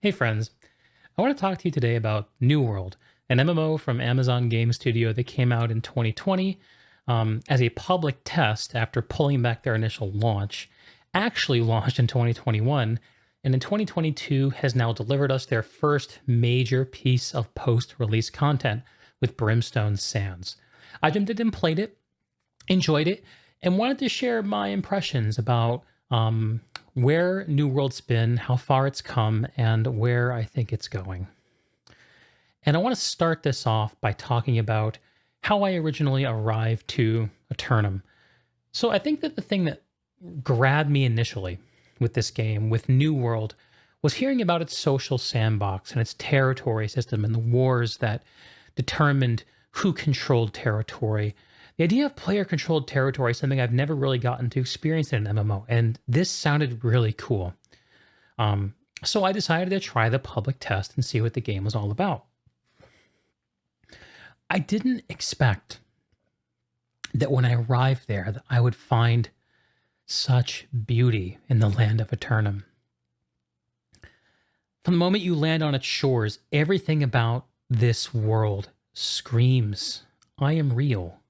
Hey friends, I want to talk to you today about New World, an MMO from Amazon Game Studio that came out in 2020 as a public test after pulling back their initial launch, actually launched in 2021, and in 2022 has now delivered us their first major piece of post-release content with Brimstone Sands. I jumped in and played it, enjoyed it, and wanted to share my impressions about where New World's been, how far it's come, and where I think it's going. And I want to start this off by talking about how I originally arrived to Eternum. So I think that the thing that grabbed me initially with this game, with New World, was hearing about its social sandbox and its territory system and the wars that determined who controlled territory. The idea of player controlled territory is something I've never really gotten to experience in an MMO, and this sounded really cool. So I decided to try the public test and see what the game was all about. I didn't expect that when I arrived there that I would find such beauty in the land of Eternum. From the moment you land on its shores, everything about this world screams, I am real.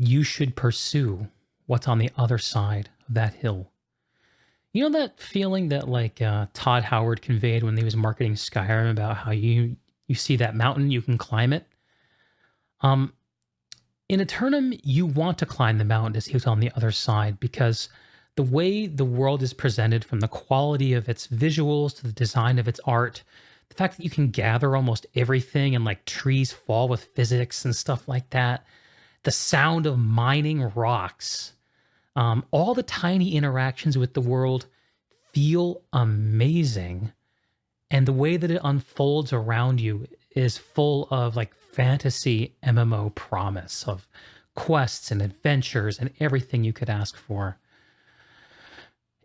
You should pursue what's on the other side of that hill. You know that feeling that Todd Howard conveyed when he was marketing Skyrim about how you see that mountain, you can climb it? Um, in Eternum, you want to climb the mountain to see what's on the other side because the way the world is presented, from the quality of its visuals to the design of its art, the fact that you can gather almost everything and like trees fall with physics and stuff like that, the sound of mining rocks, all the tiny interactions with the world feel amazing. And the way that it unfolds around you is full of like fantasy MMO promise of quests and adventures and everything you could ask for.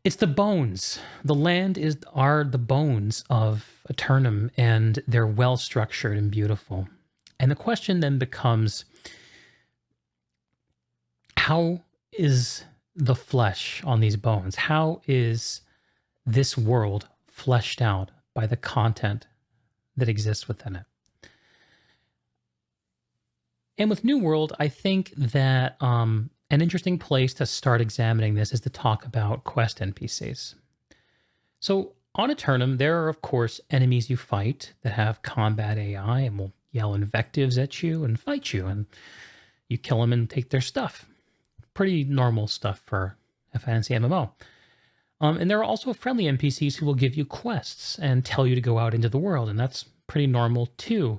It's the bones. The land are the bones of Eternum, and they're well structured and beautiful. And the question then becomes, how is the flesh on these bones? How is this world fleshed out by the content that exists within it? And with New World, I think that an interesting place to start examining this is to talk about quest NPCs. So on Eternum, there are, of course, enemies you fight that have combat AI and will yell invectives at you and fight you, and you kill them and take their stuff. Pretty normal stuff for a fantasy MMO. And there are also friendly NPCs who will give you quests and tell you to go out into the world, and that's pretty normal too.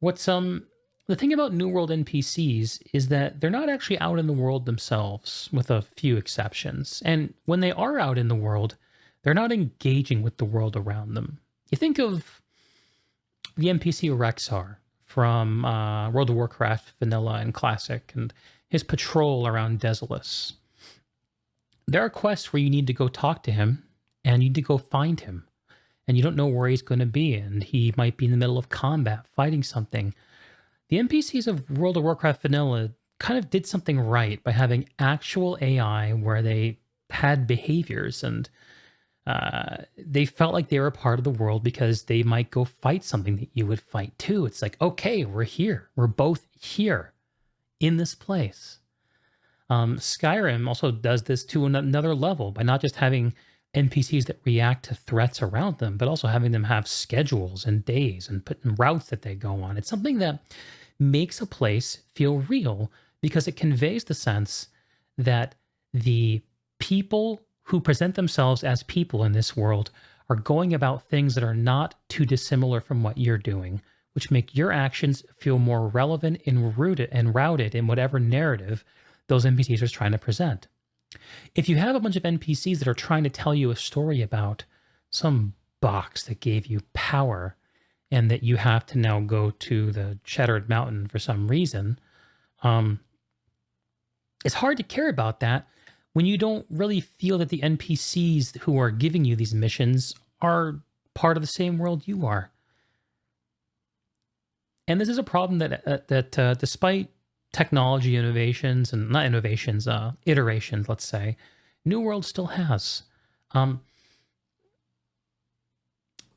What's the thing about New World NPCs is that they're not actually out in the world themselves, with a few exceptions. And when they are out in the world, they're not engaging with the world around them. You think of the NPC Rexar from World of Warcraft Vanilla and Classic, and his patrol around Desolus. There are quests where you need to go talk to him and you need to go find him. And you don't know where he's going to be, and he might be in the middle of combat fighting something. The NPCs of World of Warcraft Vanilla kind of did something right by having actual AI where they had behaviors, and they felt like they were a part of the world because they might go fight something that you would fight too. It's like, okay, we're here. We're both here in this place. Skyrim also does this to another level by not just having NPCs that react to threats around them, but also having them have schedules and days and putting routes that they go on. It's something that makes a place feel real because it conveys the sense that the people who present themselves as people in this world are going about things that are not too dissimilar from what you're doing, which make your actions feel more relevant and routed in whatever narrative those NPCs are trying to present. If you have a bunch of NPCs that are trying to tell you a story about some box that gave you power and that you have to now go to the Shattered Mountain for some reason, it's hard to care about that when you don't really feel that the NPCs who are giving you these missions are part of the same world you are. And this is a problem that despite technology innovations, and not innovations, iterations, let's say, New World still has.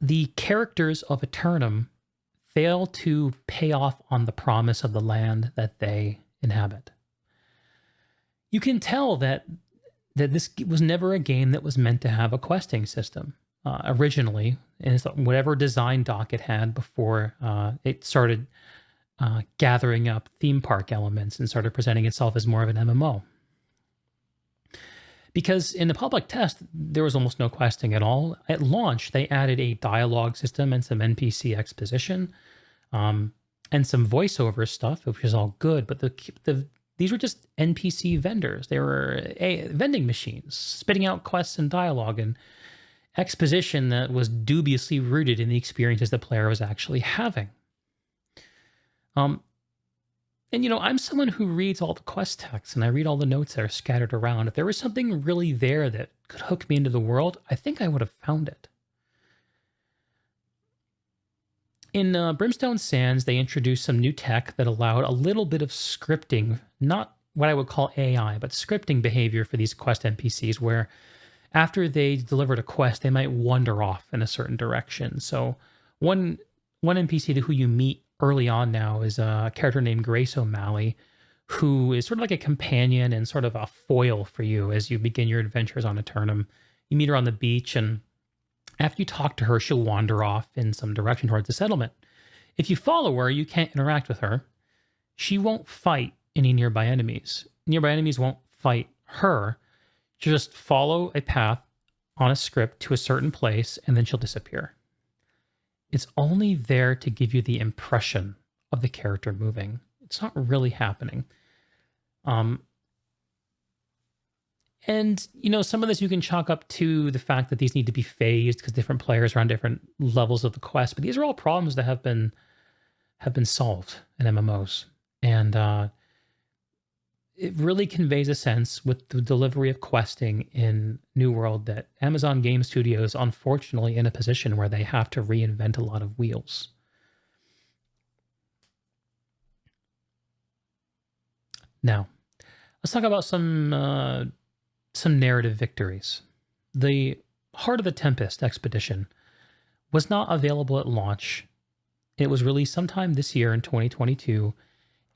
the characters of Eternum fail to pay off on the promise of the land that they inhabit. You can tell that this was never a game that was meant to have a questing system originally, and whatever design doc it had before it started gathering up theme park elements and started presenting itself as more of an MMO. Because in the public test, there was almost no questing at all. At launch, they added a dialogue system and some NPC exposition, and some voiceover stuff, which is all good. But these were just NPC vendors. They were vending machines spitting out quests and dialogue and exposition that was dubiously rooted in the experiences the player was actually having. And I'm someone who reads all the quest texts and I read all the notes that are scattered around. If there was something really there that could hook me into the world, I think I would have found it. In Brimstone Sands, they introduced some new tech that allowed a little bit of scripting, not what I would call AI, but scripting behavior for these quest NPCs, where after they delivered a quest, they might wander off in a certain direction. So one NPC who you meet early on now is a character named Grace O'Malley, who is sort of like a companion and sort of a foil for you as you begin your adventures on Eternum. You meet her on the beach, and after you talk to her, she'll wander off in some direction towards the settlement. If you follow her, you can't interact with her. She won't fight any nearby enemies. Nearby enemies won't fight her. She'll just follow a path on a script to a certain place, and then she'll disappear. It's only there to give you the impression of the character moving. It's not really happening. And, some of this you can chalk up to the fact that these need to be phased because different players are on different levels of the quest. But these are all problems that have been solved in MMOs. And it really conveys a sense with the delivery of questing in New World that Amazon Game Studios, unfortunately, in a position where they have to reinvent a lot of wheels. Now, let's talk about some narrative victories. The Heart of the Tempest expedition was not available at launch. It was released sometime this year in 2022,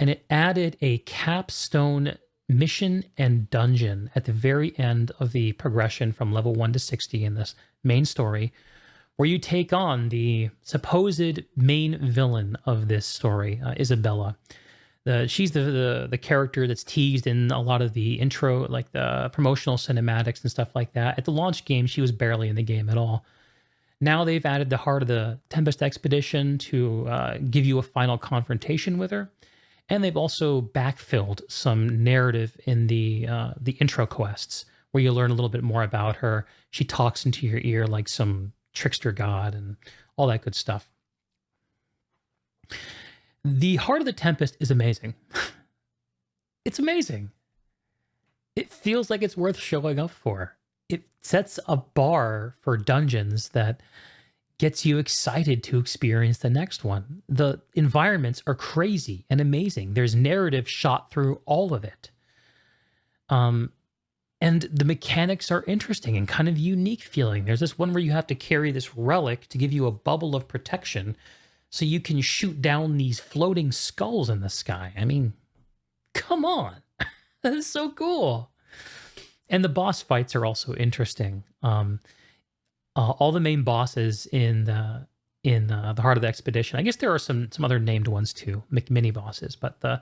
and it added a capstone mission and dungeon at the very end of the progression from level 1 to 60 in this main story, where you take on the supposed main villain of this story, Isabella. She's the character that's teased in a lot of the intro, like the promotional cinematics and stuff like that. At the launch game, she was barely in the game at all. Now they've added the Heart of the Tempest expedition to give you a final confrontation with her. And they've also backfilled some narrative in the intro quests where you learn a little bit more about her. She talks into your ear like some trickster god and all that good stuff. The Heart of the Tempest is amazing. It's amazing. It feels like it's worth showing up for. It sets a bar for dungeons that gets you excited to experience the next one. The environments are crazy and amazing. There's narrative shot through all of it. And the mechanics are interesting and kind of unique feeling. There's this one where you have to carry this relic to give you a bubble of protection so you can shoot down these floating skulls in the sky. I mean, come on. That is so cool. And the boss fights are also interesting. All the main bosses in the Heart of the Expedition. I guess there are some other named ones too, mini bosses, but the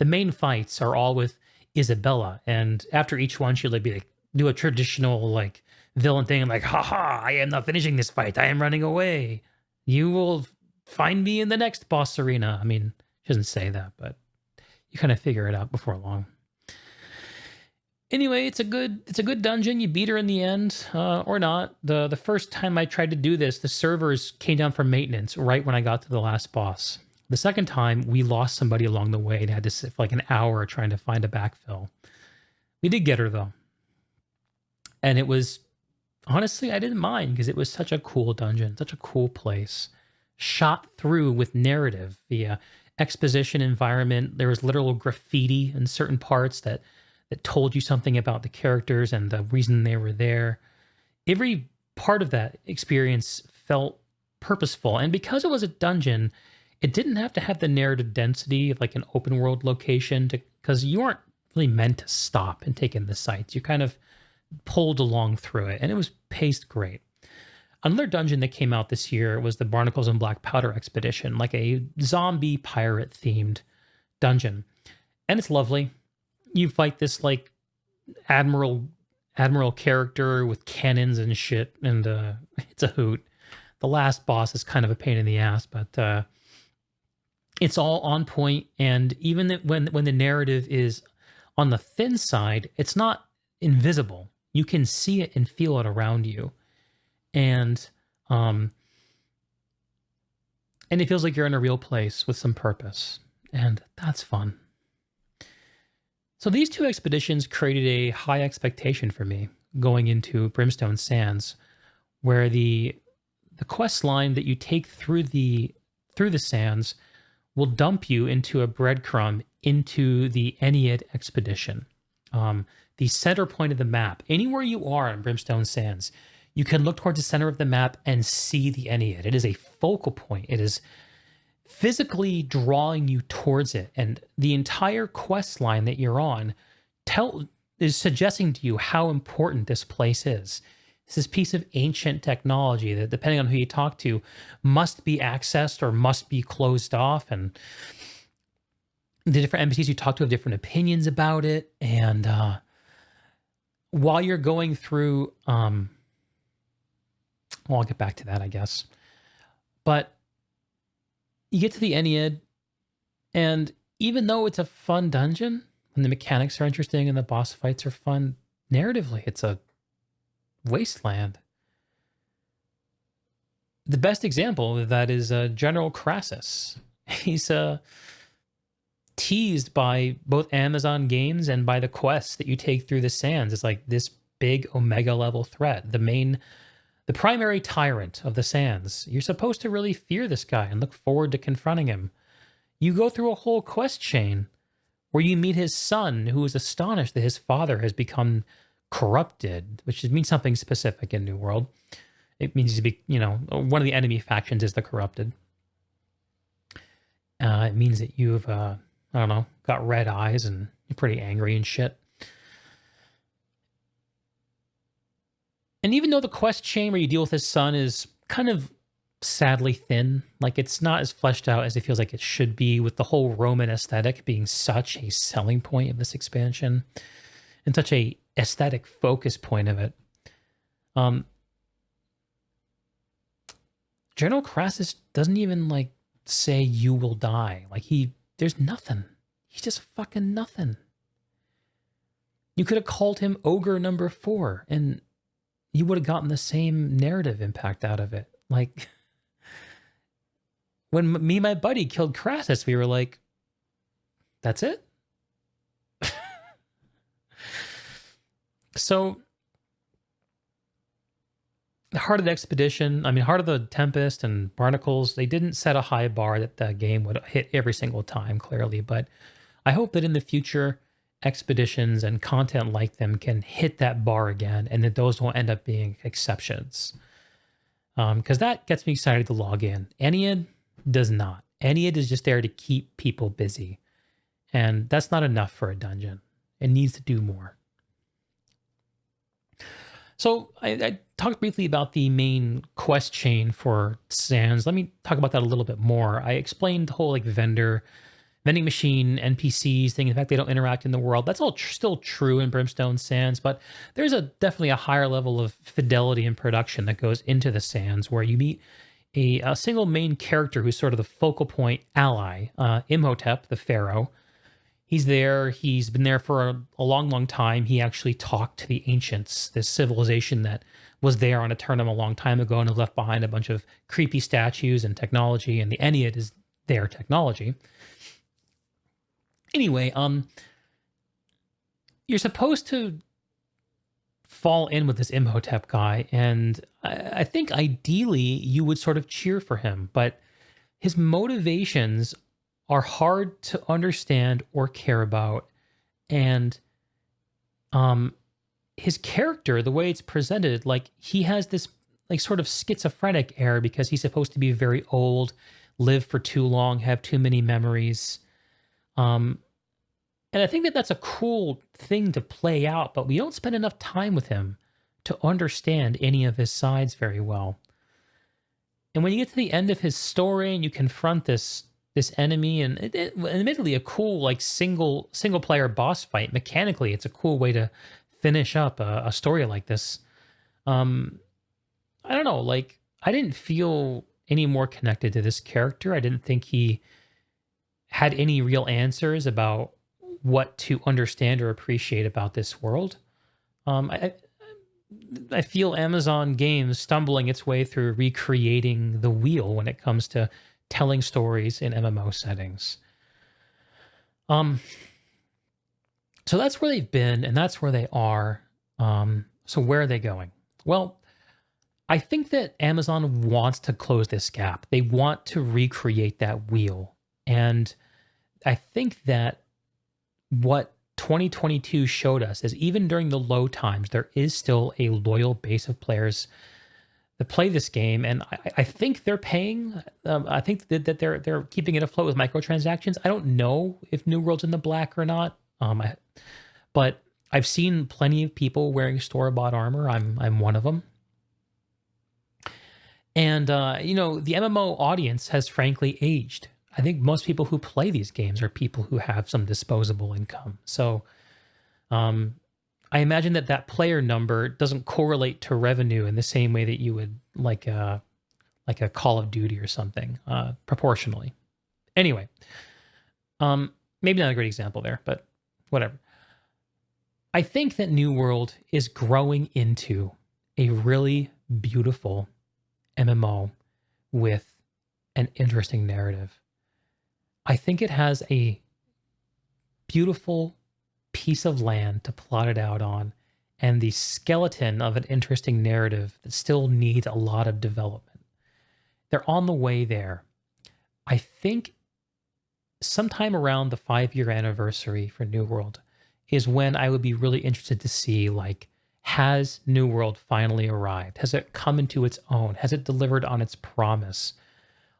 main fights are all with Isabella. And after each one, she'll be like, do a traditional like villain thing, like, haha, I am not finishing this fight. I am running away. You will find me in the next boss arena. I mean, she doesn't say that, but you kind of figure it out before long. Anyway, it's a good dungeon. You beat her in the end, or not. The first time I tried to do this, the servers came down for maintenance right when I got to the last boss. The second time, we lost somebody along the way and had to sit for like an hour trying to find a backfill. We did get her though. And it was, honestly, I didn't mind because it was such a cool dungeon, such a cool place. Shot through with narrative, the exposition environment. There was literal graffiti in certain parts that told you something about the characters and the reason they were there. Every part of that experience felt purposeful. And because it was a dungeon, it didn't have to have the narrative density of like an open world location because you aren't really meant to stop and take in the sights. You kind of pulled along through it, and it was paced great. Another dungeon that came out this year was the Barnacles and Black Powder Expedition, like a zombie pirate themed dungeon. And it's lovely. You fight this like admiral character with cannons and shit, and it's a hoot. The last boss is kind of a pain in the ass, but it's all on point. And even when the narrative is on the thin side, it's not invisible. You can see it and feel it around you, and it feels like you're in a real place with some purpose, and that's fun. So these two expeditions created a high expectation for me going into Brimstone Sands, where the quest line that you take through the sands will dump you into a breadcrumb into the Ennead expedition. The center point of the map, anywhere you are in Brimstone Sands, you can look towards the center of the map and see the Ennead. It is a focal point. It is physically drawing you towards it, and the entire quest line that you're on is suggesting to you how important this place is. It's this piece of ancient technology that, depending on who you talk to, must be accessed or must be closed off, and the different NPCs you talk to have different opinions about it. And while you're going through, well, I'll get back to that, I guess, but you get to the Ennead, and even though it's a fun dungeon, and the mechanics are interesting and the boss fights are fun, narratively, it's a wasteland. The best example of that is General Crassus. He's teased by both Amazon games and by the quests that you take through the sands. It's like this big Omega level threat, the primary tyrant of the sands. You're supposed to really fear this guy and look forward to confronting him. You go through a whole quest chain where you meet his son, who is astonished that his father has become corrupted, which means something specific in New World. It means to be, one of the enemy factions is the corrupted. It means that you've, got red eyes and you're pretty angry and shit. And even though the quest chain where you deal with his son is kind of sadly thin, like it's not as fleshed out as it feels like it should be, with the whole Roman aesthetic being such a selling point of this expansion and such a aesthetic focus point of it. General Crassus doesn't even like say you will die. Like there's nothing. He's just fucking nothing. You could have called him Ogre number 4 and you would have gotten the same narrative impact out of it. Like, when me and my buddy killed Crassus, we were like, that's it? So, Heart of the Expedition, Heart of the Tempest and Barnacles, they didn't set a high bar that the game would hit every single time, clearly. But I hope that in the future, expeditions and content like them can hit that bar again, and that those will end up being exceptions. Because that gets me excited to log in. Ennead does not. Ennead is just there to keep people busy. And that's not enough for a dungeon. It needs to do more. So I talked briefly about the main quest chain for Sands. Let me talk about that a little bit more. I explained the whole vending machine, NPCs thing. In fact, they don't interact in the world. That's all still true in Brimstone Sands, but there's definitely a higher level of fidelity and production that goes into the Sands, where you meet a single main character who's sort of the focal point ally, Imhotep, the pharaoh. He's there. He's been there for a long, long time. He actually talked to the ancients, this civilization that was there on Eternum a long time ago and left behind a bunch of creepy statues and technology, and the Ennead is their technology. Anyway, you're supposed to fall in with this Imhotep guy, and I think ideally you would sort of cheer for him, but his motivations are hard to understand or care about, and his character, the way it's presented, like he has this like sort of schizophrenic air because he's supposed to be very old, live for too long, have too many memories. Um, and I think that that's a cool thing to play out, but we don't spend enough time with him to understand any of his sides very well. And when you get to the end of his story and you confront this enemy, and admittedly a cool like single player boss fight, mechanically it's a cool way to finish up a story like this. Um, I don't know, like I didn't feel any more connected to this character. I didn't think he had any real answers about what to understand or appreciate about this world. I feel Amazon Games stumbling its way through recreating the wheel when it comes to telling stories in MMO settings. Um, so that's where they've been, and that's where they are. So where are they going? Well, I think that Amazon wants to close this gap. They want to recreate that wheel, and I think that what 2022 showed us is even during the low times, there is still a loyal base of players that play this game, and I think they're paying. I think that they're keeping it afloat with microtransactions. I don't know if New World's in the black or not, but I've seen plenty of people wearing store bought armor. I'm one of them, and you know the MMO audience has frankly aged. I think most people who play these games are people who have some disposable income. So um, I imagine that that player number doesn't correlate to revenue in the same way that you would like a Call of Duty or something proportionally. Anyway, maybe not a great example there, but whatever. I think that New World is growing into a really beautiful MMO with an interesting narrative. I think it has a beautiful piece of land to plot it out on and the skeleton of an interesting narrative that still needs a lot of development. They're on the way there. I think sometime around the 5-year anniversary for New World is when I would be really interested to see, like, has New World finally arrived? Has it come into its own? Has it delivered on its promise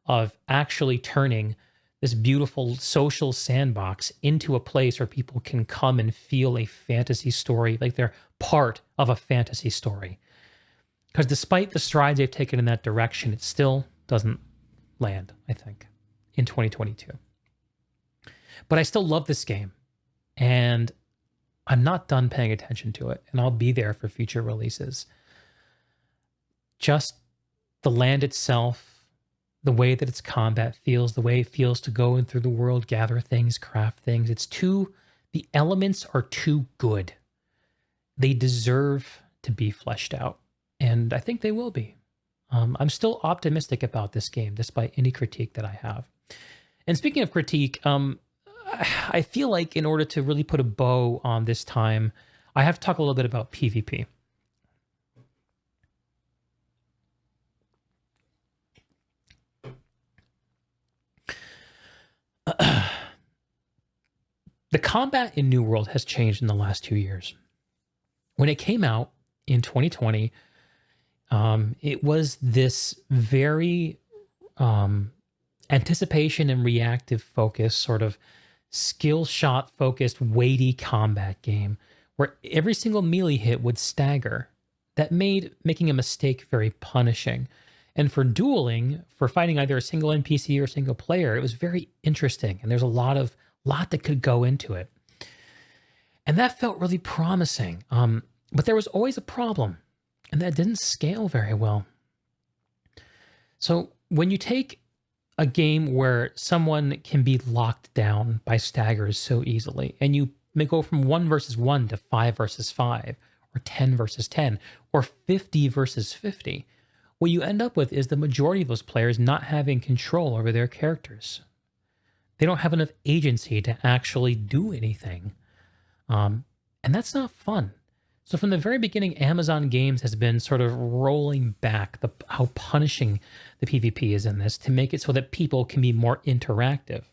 of actually turning this beautiful social sandbox into a place where people can come and feel a fantasy story, like they're part of a fantasy story? Because despite the strides they've taken in that direction, it still doesn't land, I think, in 2022. But I still love this game, and I'm not done paying attention to it, and I'll be there for future releases. Just the land itself, the way that its combat feels, the way it feels to go in through the world, gather things, craft things. The elements are too good. They deserve to be fleshed out, and I think they will be. I'm still optimistic about this game, despite any critique that I have. And speaking of critique, I feel like in order to really put a bow on this time, I have to talk a little bit about PvP. The combat in New World has changed in the last 2 years. When it came out in 2020, it was this very anticipation and reactive focus, sort of skill shot focused, weighty combat game where every single melee hit would stagger. That made making a mistake very punishing. And for dueling, for fighting either a single NPC or a single player, it was very interesting. And there's a lot that could go into it. And that felt really promising. But there was always a problem, and that didn't scale very well. So when you take a game where someone can be locked down by staggers so easily, and you may go from 1 versus 1 to 5 versus 5, or 10 versus 10, or 50 versus 50, what you end up with is the majority of those players not having control over their characters. They don't have enough agency to actually do anything. And that's not fun. So from the very beginning, Amazon Games has been sort of rolling back how punishing the PvP is in this to make it so that people can be more interactive.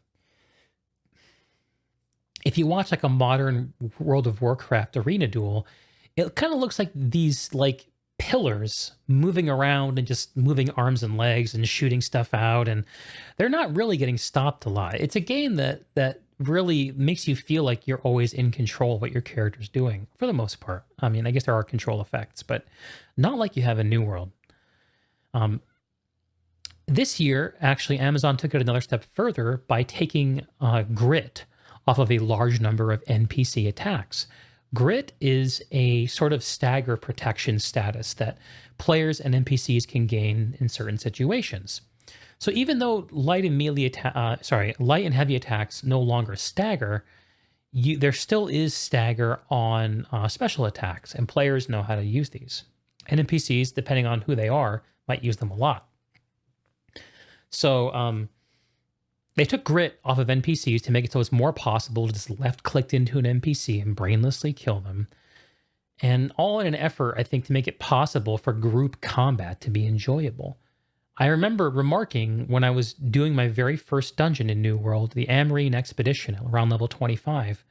If you watch like a modern World of Warcraft arena duel, it kind of looks like these like pillars moving around and just moving arms and legs and shooting stuff out, and they're not really getting stopped a lot. It's a game that really makes you feel like you're always in control of what your character's doing for the most part. I mean, I guess there are control effects, but not like you have in New World. Um, this year, actually, Amazon took it another step further by taking grit off of a large number of NPC attacks. Grit is a sort of stagger protection status that players and NPCs can gain in certain situations. So even though light and heavy attacks no longer stagger, there still is stagger on special attacks, and players know how to use these. And NPCs, depending on who they are, might use them a lot. So they took grit off of NPCs to make it so it's more possible to just left-click into an NPC and brainlessly kill them. And all in an effort, I think, to make it possible for group combat to be enjoyable. I remember remarking when I was doing my very first dungeon in New World, the Amarine Expedition, around level 25,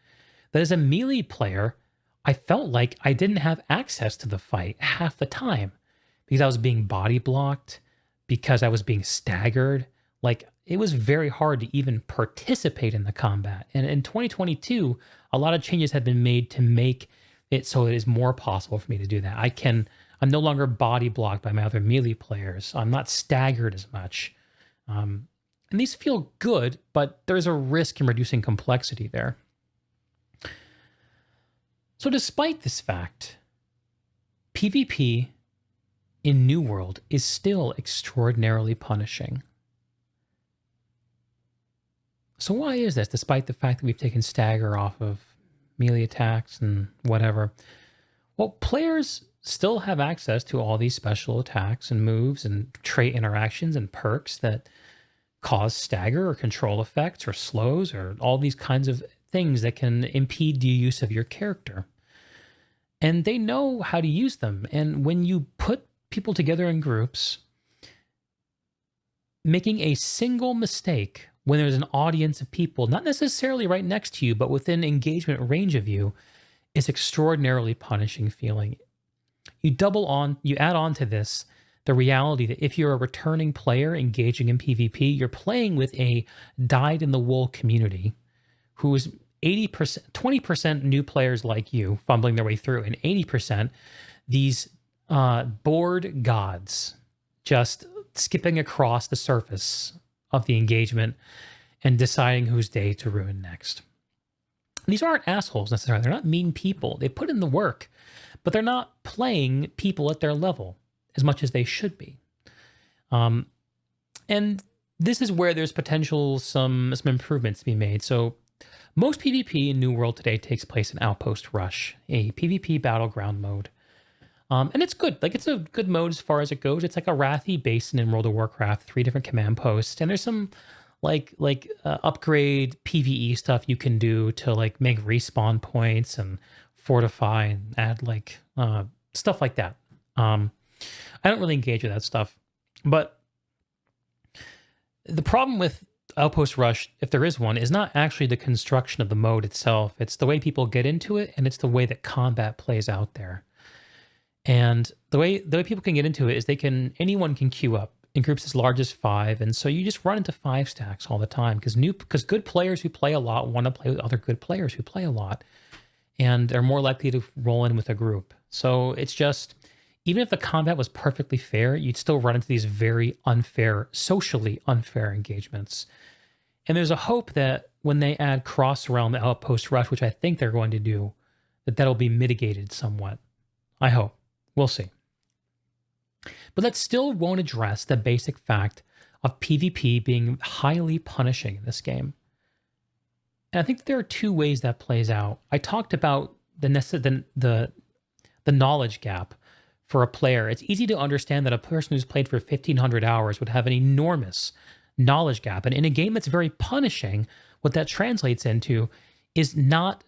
that as a melee player, I felt like I didn't have access to the fight half the time because I was being body blocked, because I was being staggered. Like, it was very hard to even participate in the combat. And in 2022, a lot of changes have been made to make it so it is more possible for me to do that. I'm no longer body blocked by my other melee players. I'm not staggered as much. And these feel good, but there's a risk in reducing complexity there. So despite this fact, PvP in New World is still extraordinarily punishing. So why is this, despite the fact that we've taken stagger off of melee attacks and whatever? Well, players still have access to all these special attacks and moves and trait interactions and perks that cause stagger or control effects or slows or all these kinds of things that can impede the use of your character. And they know how to use them. And when you put people together in groups, making a single mistake when there's an audience of people, not necessarily right next to you, but within engagement range of you, is extraordinarily punishing feeling. You add on to this the reality that if you're a returning player engaging in PvP, you're playing with a dyed-in-the-wool community who is 80%, 20% new players like you fumbling their way through, and 80% these bored gods just skipping across the surface of the engagement and deciding whose day to ruin next. These aren't assholes necessarily. They're not mean people. They put in the work, but they're not playing people at their level as much as they should be. And this is where there's potential some improvements to be made. So most PvP in New World today takes place in Outpost Rush, a PvP battleground mode. And it's good. Like, it's a good mode as far as it goes. It's like a Wrathy basin in World of Warcraft, 3 different command posts, and there's some upgrade PvE stuff you can do to like make respawn points and fortify and add like stuff like that. I don't really engage with that stuff, but the problem with Outpost Rush, if there is one, is not actually the construction of the mode itself. It's the way people get into it, and it's the way that combat plays out there. And the way people can get into it is anyone can queue up in groups as large as 5, and so you just run into 5 stacks all the time because good players who play a lot want to play with other good players who play a lot, and they're more likely to roll in with a group. So it's just, even if the combat was perfectly fair, you'd still run into these very unfair, socially unfair engagements. And there's a hope that when they add cross-realm Outpost Rush, which I think they're going to do, that'll be mitigated somewhat. I hope. We'll see. But that still won't address the basic fact of PvP being highly punishing in this game. And I think that there are 2 ways that plays out. I talked about the knowledge gap for a player. It's easy to understand that a person who's played for 1,500 hours would have an enormous knowledge gap. And in a game that's very punishing, what that translates into is not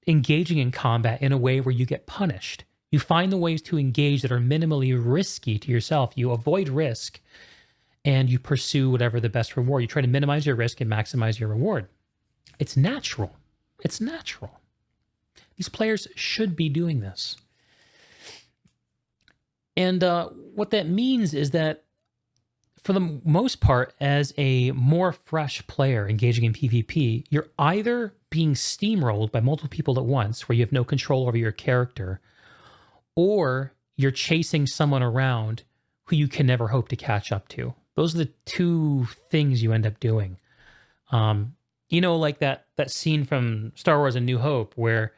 engaging in combat in a way where you get punished. You find the ways to engage that are minimally risky to yourself. You avoid risk and you pursue whatever the best reward. You try to minimize your risk and maximize your reward. It's natural. It's natural. These players should be doing this. And what that means is that for the most part, as a more fresh player engaging in PvP, you're either being steamrolled by multiple people at once, where you have no control over your character, or you're chasing someone around who you can never hope to catch up to. Those are the two things you end up doing. Like that scene from Star Wars: A New Hope where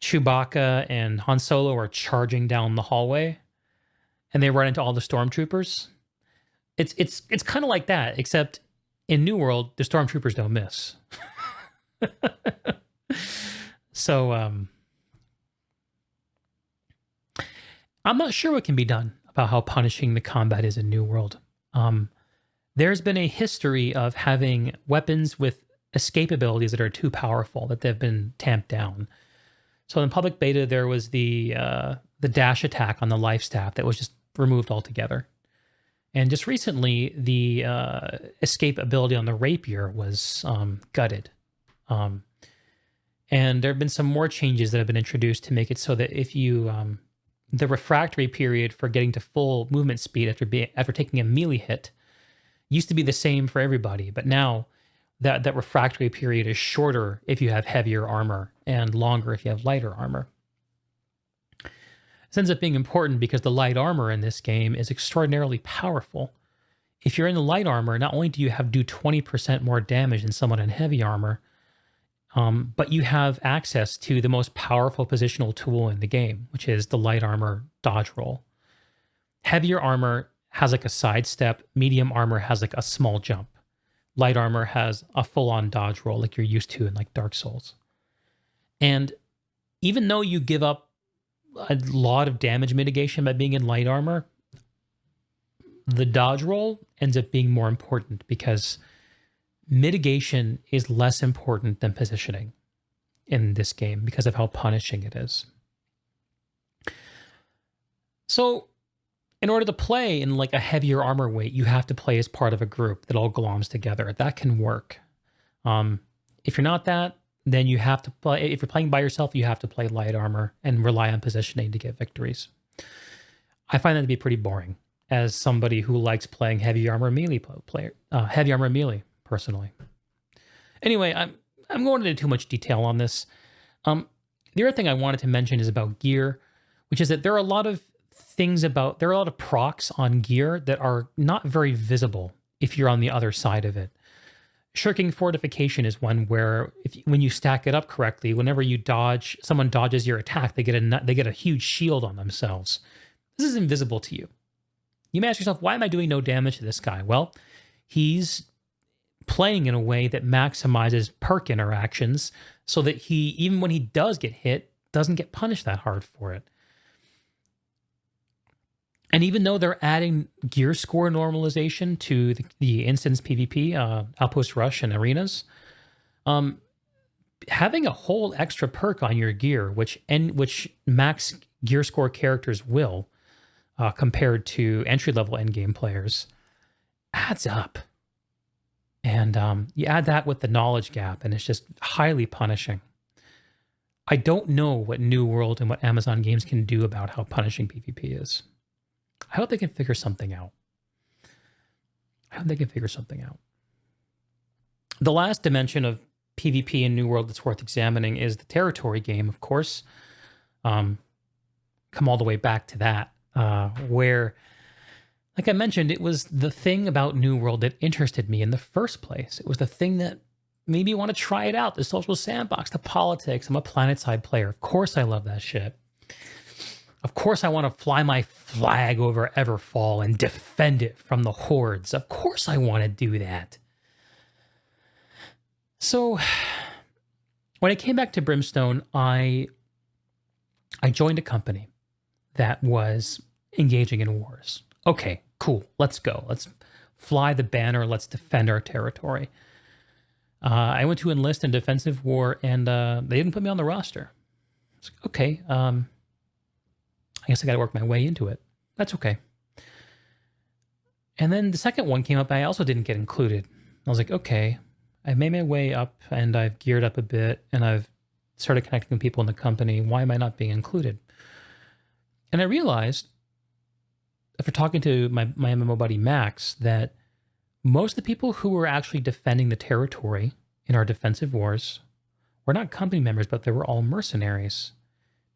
Chewbacca and Han Solo are charging down the hallway, and they run into all the stormtroopers. It's kind of like that, except in New World, the stormtroopers don't miss. So I'm not sure what can be done about how punishing the combat is in New World. There's been a history of having weapons with escape abilities that are too powerful, that they've been tamped down. So in public beta, there was the dash attack on the life staff that was just removed altogether. And just recently, the escape ability on the rapier was gutted. And there have been some more changes that have been introduced to make it so that if you the refractory period for getting to full movement speed after taking a melee hit used to be the same for everybody, but now that refractory period is shorter if you have heavier armor and longer if you have lighter armor. This ends up being important because the light armor in this game is extraordinarily powerful. If you're in the light armor, not only do you do 20% more damage than someone in heavy armor, but you have access to the most powerful positional tool in the game, which is the light armor dodge roll. Heavier armor has like a sidestep, medium armor has like a small jump. Light armor has a full-on dodge roll like you're used to in like Dark Souls. And even though you give up a lot of damage mitigation by being in light armor, the dodge roll ends up being more important because mitigation is less important than positioning in this game because of how punishing it is. So in order to play in like a heavier armor weight, you have to play as part of a group that all gloms together. That can work. If you're not that, then you have to play. If you're playing by yourself, you have to play light armor and rely on positioning to get victories. I find that to be pretty boring as somebody who likes playing heavy armor melee personally. Anyway, I'm going into too much detail on this. The other thing I wanted to mention is about gear, which is that there are a lot of procs on gear that are not very visible if you're on the other side of it. Shirking Fortification is one where when you stack it up correctly, whenever someone dodges your attack, they get a huge shield on themselves. This is invisible to you. You may ask yourself, why am I doing no damage to this guy? Well, he's playing in a way that maximizes perk interactions so that he, even when he does get hit, doesn't get punished that hard for it. And even though they're adding gear score normalization to the instance PvP, Outpost Rush and Arenas, having a whole extra perk on your gear, which max gear score characters will, compared to entry-level endgame players, adds up. And you add that with the knowledge gap, and it's just highly punishing. I don't know what New World and what Amazon Games can do about how punishing PvP is. I hope they can figure something out. The last dimension of PvP in New World that's worth examining is the territory game, of course. Come all the way back to that, where, like I mentioned, it was the thing about New World that interested me in the first place. It was the thing that made me want to try it out, the social sandbox, the politics. I'm a PlanetSide player. Of course I love that shit. Of course I want to fly my flag over Everfall and defend it from the hordes. Of course I want to do that. So when I came back to Brimstone, I joined a company that was engaging in wars. Okay, cool. Let's go. Let's fly the banner. Let's defend our territory. I went to enlist in defensive war, and they didn't put me on the roster. It's like, okay, I guess I got to work my way into it. That's okay. And then the second one came up, I also didn't get included. I was like, okay, I made my way up, and I've geared up a bit, and I've started connecting with people in the company. Why am I not being included? And I realized after talking to my MMO buddy Max, that most of the people who were actually defending the territory in our defensive wars were not company members, but they were all mercenaries.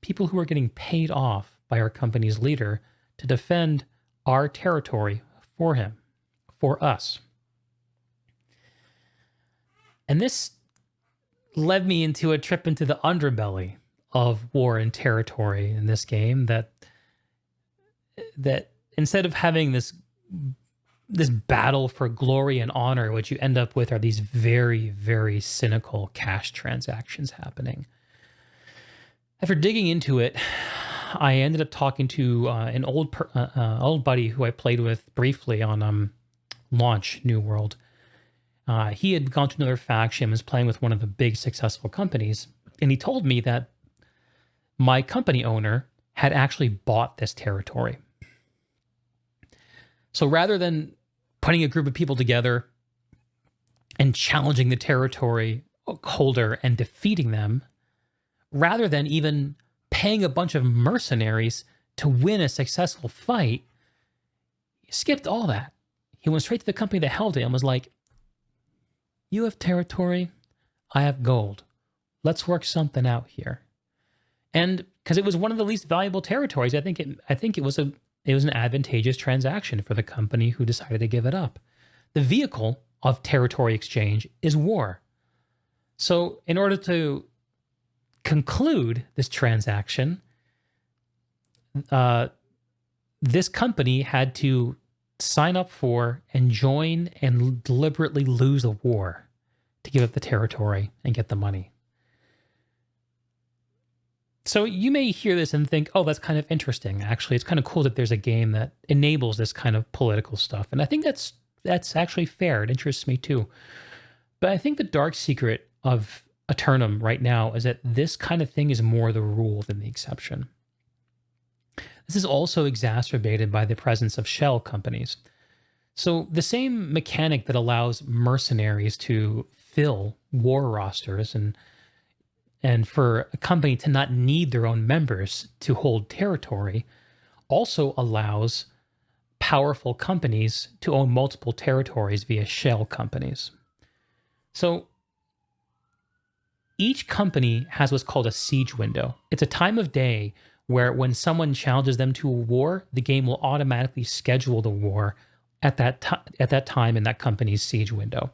People who were getting paid off by our company's leader to defend our territory for him, for us. And this led me into a trip into the underbelly of war and territory in this game, that instead of having this battle for glory and honor, what you end up with are these very, very cynical cash transactions happening. After digging into it, I ended up talking to an old buddy who I played with briefly on launch New World. He had gone to another faction, was playing with one of the big successful companies, and he told me that my company owner had actually bought this territory. So rather than putting a group of people together and challenging the territory holder and defeating them, rather than even paying a bunch of mercenaries to win a successful fight, he skipped all that. He went straight to the company that held it and was like, "You have territory, I have gold. Let's work something out here." And because it was one of the least valuable territories, I think it was an advantageous transaction for the company who decided to give it up. The vehicle of territory exchange is war. So in order to conclude this transaction, this company had to sign up for and join and deliberately lose a war to give up the territory and get the money. So you may hear this and think, oh, that's kind of interesting. Actually, it's kind of cool that there's a game that enables this kind of political stuff. And I think that's actually fair. It interests me too. But I think the dark secret of Eternum right now is that this kind of thing is more the rule than the exception. This is also exacerbated by the presence of shell companies. So the same mechanic that allows mercenaries to fill war rosters and for a company to not need their own members to hold territory also allows powerful companies to own multiple territories via shell companies. So each company has what's called a siege window. It's a time of day where when someone challenges them to a war, the game will automatically schedule the war at that time in that company's siege window.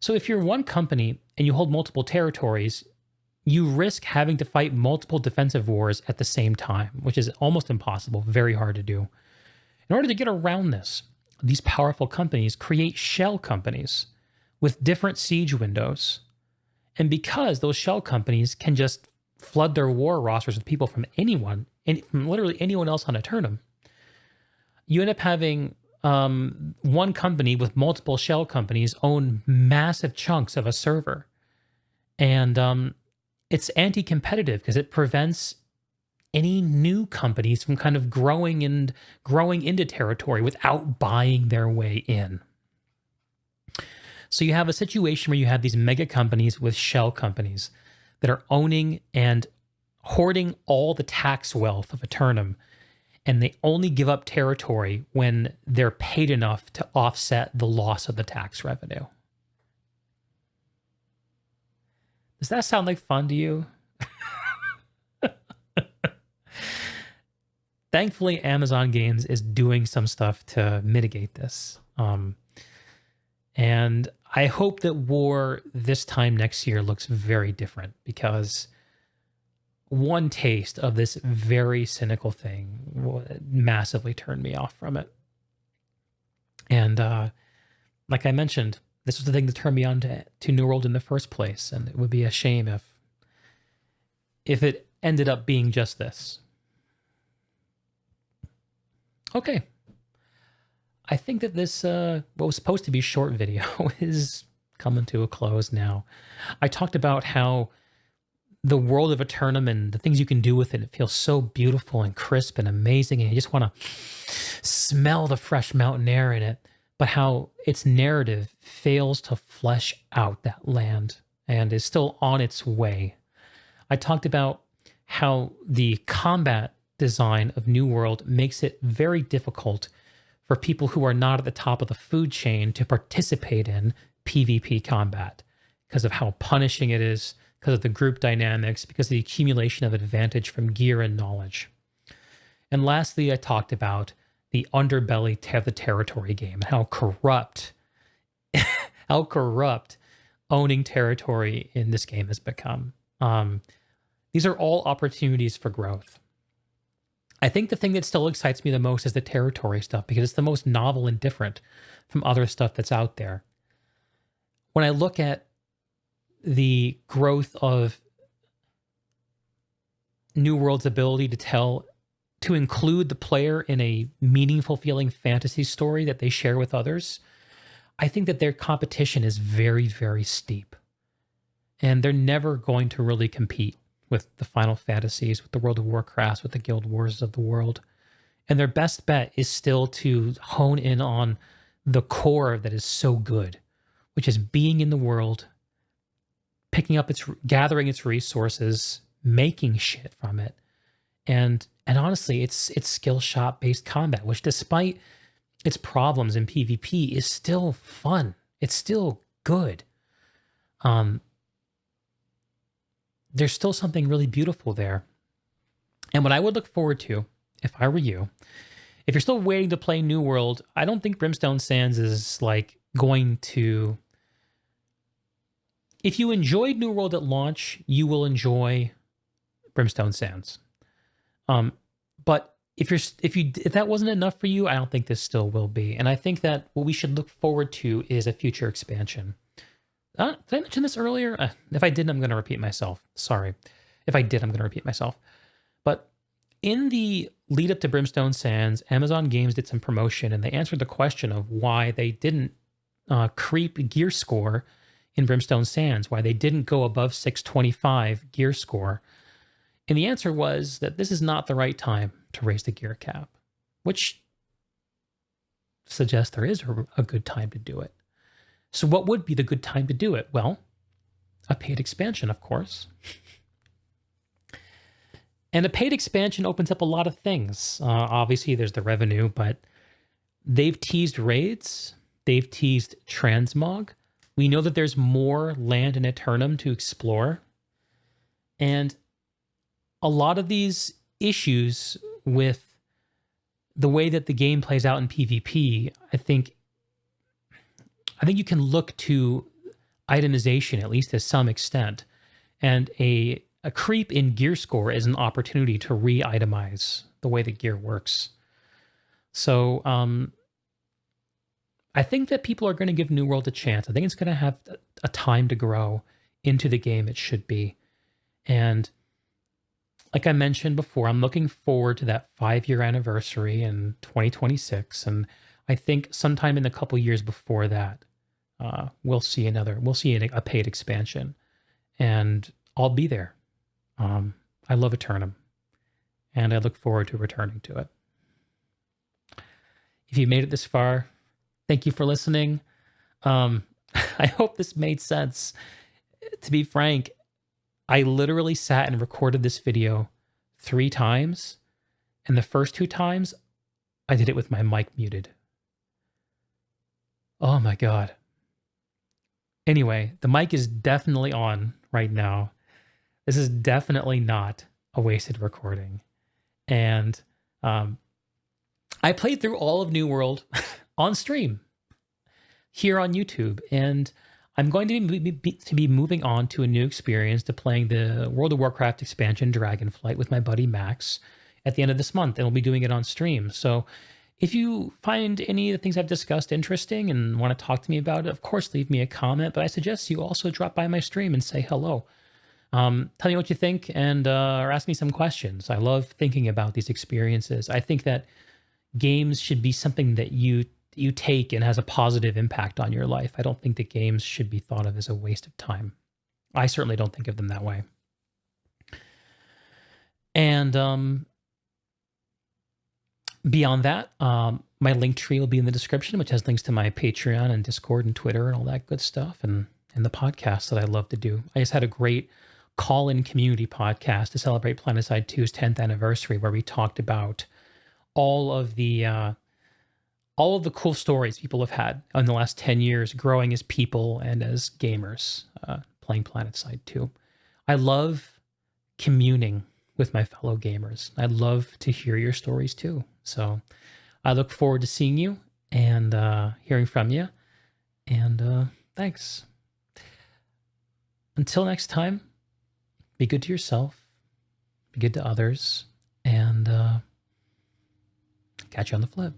So if you're one company and you hold multiple territories, you risk having to fight multiple defensive wars at the same time, which is almost impossible, very hard to do. In order to get around this, these powerful companies create shell companies with different siege windows. And because those shell companies can just flood their war rosters with people from anyone, from literally anyone else on Eternum, you end up having one company with multiple shell companies own massive chunks of a server. And it's anti-competitive because it prevents any new companies from kind of growing into territory without buying their way in. So you have a situation where you have these mega companies with shell companies that are owning and hoarding all the tax wealth of Eternum, and they only give up territory when they're paid enough to offset the loss of the tax revenue. Does that sound like fun to you? Thankfully, Amazon Games is doing some stuff to mitigate this. And I hope that war this time next year looks very different, because one taste of this very cynical thing massively turned me off from it. And like I mentioned, this was the thing that turned me on to New World in the first place, and it would be a shame if it ended up being just this. Okay. I think that this, what was supposed to be a short video is coming to a close now. I talked about how the world of Eternum and the things you can do with it feels so beautiful and crisp and amazing, and you just want to smell the fresh mountain air in it, but how its narrative fails to flesh out that land and is still on its way. I talked about how the combat design of New World makes it very difficult for people who are not at the top of the food chain to participate in PvP combat because of how punishing it is, because of the group dynamics, because of the accumulation of advantage from gear and knowledge. And lastly, I talked about the underbelly of the territory game and how corrupt, how corrupt owning territory in this game has become. These are all opportunities for growth. I think the thing that still excites me the most is the territory stuff because it's the most novel and different from other stuff that's out there. When I look at the growth of New World's ability to include the player in a meaningful feeling fantasy story that they share with others, I think that their competition is very, very steep. And they're never going to really compete with the Final Fantasies, with the World of Warcrafts, with the Guild Wars of the world. And their best bet is still to hone in on the core that is so good, which is being in the world, gathering its resources, making shit from it. And honestly, it's skill shot based combat, which despite its problems in PvP is still fun. It's still good. There's still something really beautiful there. And what I would look forward to, if I were you, if you're still waiting to play New World, I don't think Brimstone Sands is like going to... If you enjoyed New World at launch, you will enjoy Brimstone Sands. But if that wasn't enough for you, I don't think this still will be. And I think that what we should look forward to is a future expansion. Did I mention this earlier? If I didn't, I'm going to repeat myself. Sorry. If I did, I'm going to repeat myself. But in the lead up to Brimstone Sands, Amazon Games did some promotion and they answered the question of why they didn't creep gear score in Brimstone Sands, why they didn't go above 625 gear score. And the answer was that this is not the right time to raise the gear cap, which suggests there is a good time to do it. So what would be the good time to do it? Well, a paid expansion, of course. And a paid expansion opens up a lot of things. Obviously, there's the revenue, but they've teased raids. They've teased transmog. We know that there's more land in Eternum to explore. And a lot of these issues with the way that the game plays out in PvP, I think you can look to itemization, at least to some extent. And a creep in gear score is an opportunity to re-itemize the way the gear works. So I think that people are going to give New World a chance. I think it's going to have a time to grow into the game it should be. And like I mentioned before, I'm looking forward to that 5-year anniversary in 2026. And I think sometime in the couple years before that, we'll see a paid expansion. And I'll be there. I love Eternum. And I look forward to returning to it. If you made it this far, thank you for listening. I hope this made sense. To be frank, I literally sat and recorded this video 3 times. And the first 2 times, I did it with my mic muted. Oh my God. Anyway, the mic is definitely on right now. This is definitely not a wasted recording. And I played through all of New World on stream here on YouTube. And I'm going to be moving on to a new experience, to playing the World of Warcraft expansion Dragonflight with my buddy Max at the end of this month. And we'll be doing it on stream. So if you find any of the things I've discussed interesting and want to talk to me about it, of course, leave me a comment. But I suggest you also drop by my stream and say hello. Tell me what you think and or ask me some questions. I love thinking about these experiences. I think that games should be something that you take and has a positive impact on your life. I don't think that games should be thought of as a waste of time. I certainly don't think of them that way. And beyond that, my link tree will be in the description, which has links to my Patreon and Discord and Twitter and all that good stuff, and the podcast that I love to do. I just had a great call-in community podcast to celebrate Planetside 2's 10th anniversary, where we talked about all of the cool stories people have had in the last 10 years growing as people and as gamers, playing Planetside 2. I love communing with my fellow gamers. I'd love to hear your stories too. So I look forward to seeing you and hearing from you. And thanks. Until next time, be good to yourself, be good to others, and catch you on the flip.